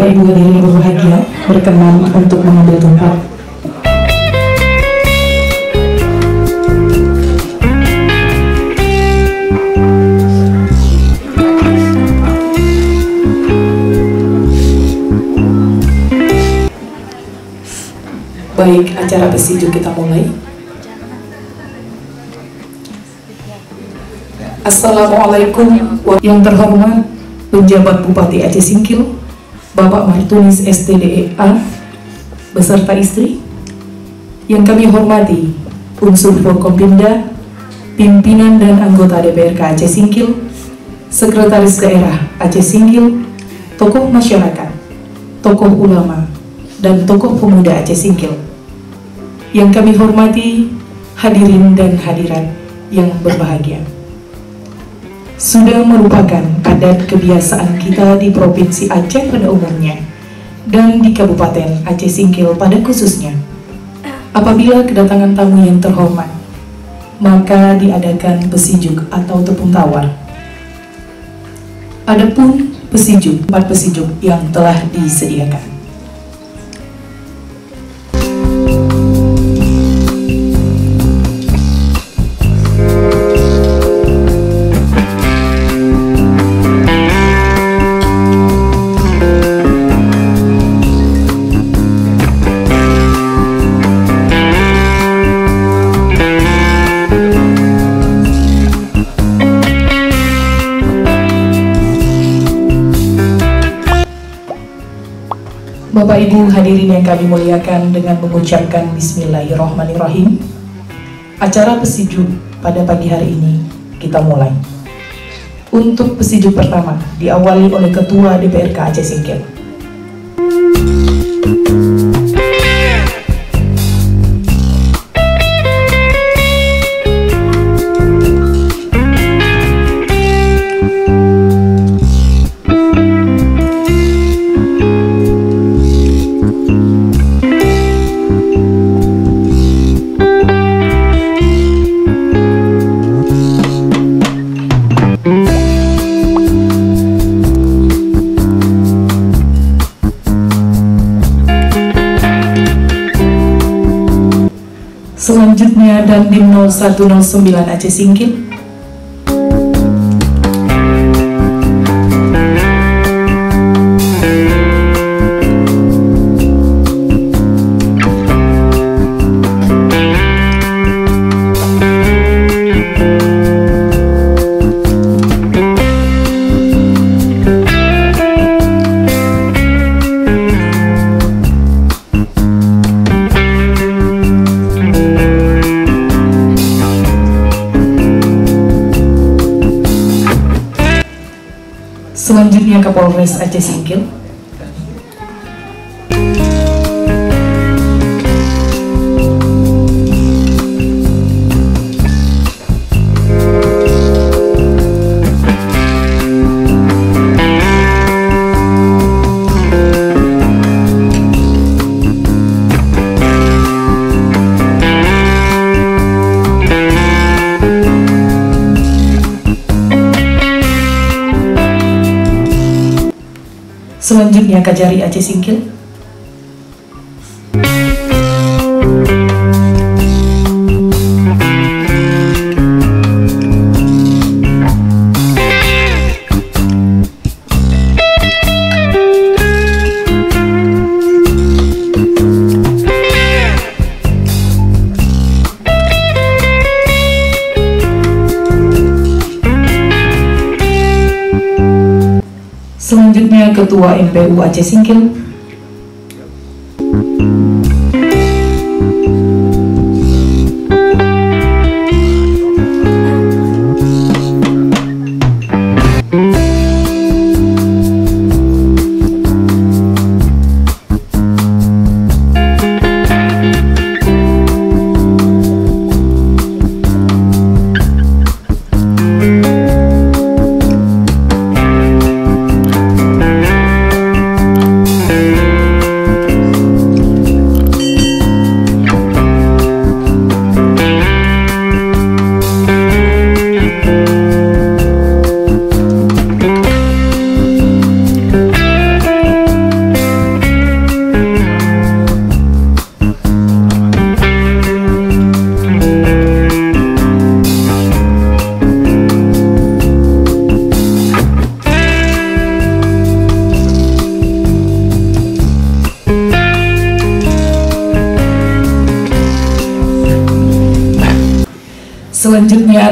Bapak Ibu hadirin yang berbahagia, berkenan untuk mengambil tempat. Baik, acara Besijuk kita mulai. Assalamualaikum. Yang terhormat Penjabat Bupati Aceh Singkil, Bapak Martunis STDEA beserta istri. Yang kami hormati unsur Forkompimda, pimpinan dan anggota DPRK Aceh Singkil, Sekretaris Daerah Aceh Singkil, tokoh masyarakat, tokoh ulama, dan tokoh pemuda Aceh Singkil. Yang kami hormati hadirin dan hadirat yang berbahagia. Sudah merupakan adat kebiasaan kita di Provinsi Aceh pada umumnya dan di Kabupaten Aceh Singkil pada khususnya. Apabila kedatangan tamu yang terhormat, maka diadakan besijuk atau tepung tawar. Adapun besijuk, 4 besijuk yang telah disediakan. Bapak Ibu hadirin yang kami muliakan, dengan mengucapkan Bismillahirrahmanirrahim, acara besijuk pada pagi hari ini kita mulai. Untuk besijuk pertama diawali oleh Ketua DPRK Aceh Singkil. Selanjutnya Dandim 0109 Aceh Singkil. Selanjutnya Kapolres Aceh Singkil. Selanjutnya Kajari Aceh Singkil. Selanjutnya Ketua MPU Aceh Singkil.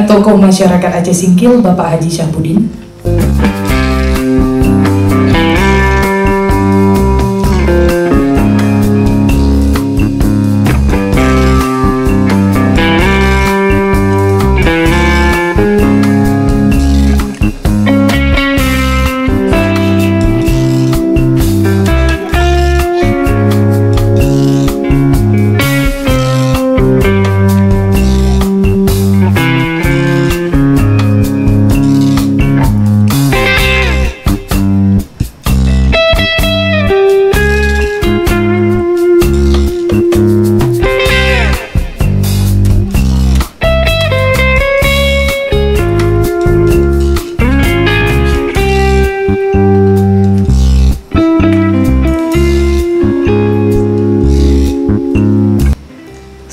dan tokoh masyarakat Aceh Singkil Bapak Haji Syahbudin.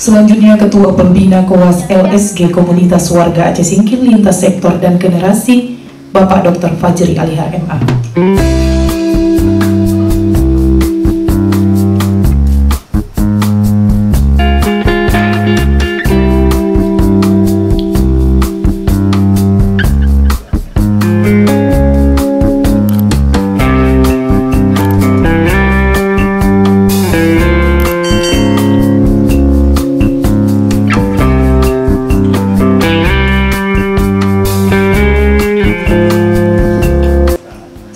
Selanjutnya Ketua Pembina Kowas LSG Komunitas Warga Aceh Singkil Lintas Sektor dan Generasi Bapak Dr. Fajri Aliha MA.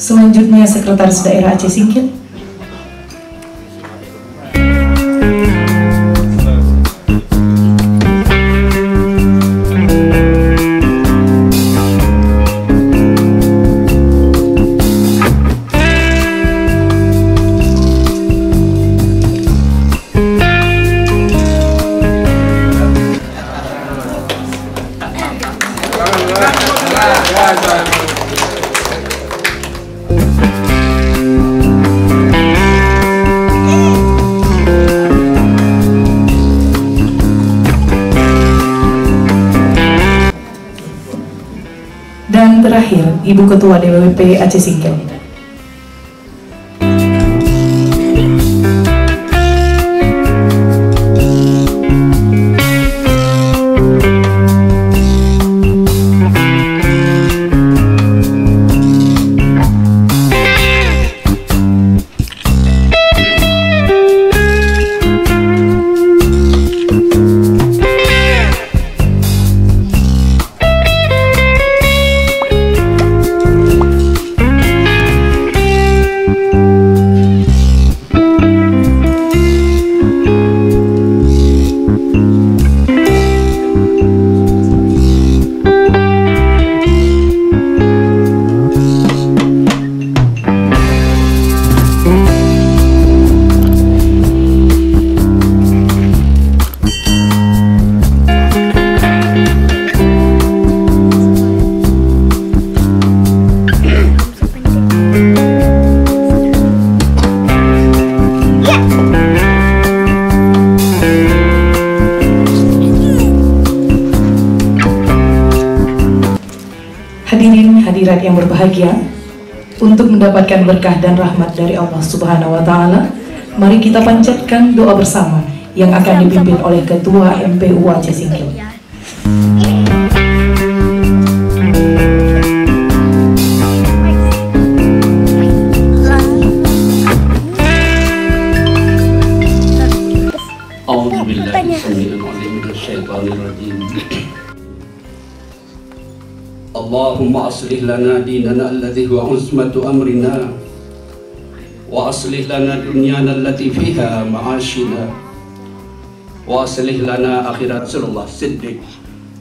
Selanjutnya Sekretaris Daerah Aceh Singkil. Dan terakhir, Ibu Ketua DWP Aceh Singkil. Hadirin hadirat yang berbahagia, untuk mendapatkan berkah dan rahmat dari Allah Subhanahu wa Ta'ala, mari kita panjatkan doa bersama yang akan dipimpin oleh Ketua MPU Aceh Singkil. Allahumma aslih lana dinana alladhi huwa usmatu amrina wa aslih lana dunyana allati fiha ma'ashina wa aslih lana akhirat Rasulullah siddiq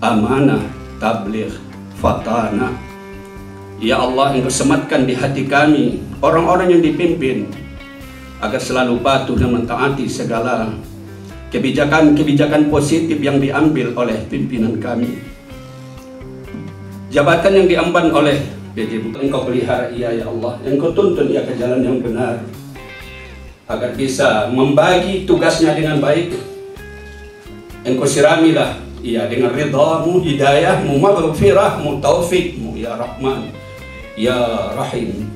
amanah tabligh fatana. Ya Allah, Engkau sematkan di hati kami orang-orang yang dipimpin agar selalu patuh dan mentaati segala kebijakan-kebijakan positif yang diambil oleh pimpinan kami. Jabatan yang diemban oleh PJ, Engkau pelihara ia ya Allah, Engkau tuntun ia ke jalan yang benar agar bisa membagi tugasnya dengan baik. Engkau siramilah ia dengan ridhamu, hidayahmu, maghfirahmu, taufikmu ya Rahman ya Rahim.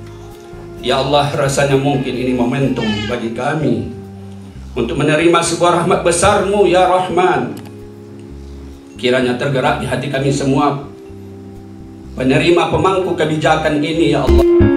Ya Allah, rasanya mungkin ini momentum bagi kami untuk menerima sebuah rahmat besarmu ya Rahman. Kiranya tergerak di hati kami semua penerima pemangku kebijakan ini, ya Allah.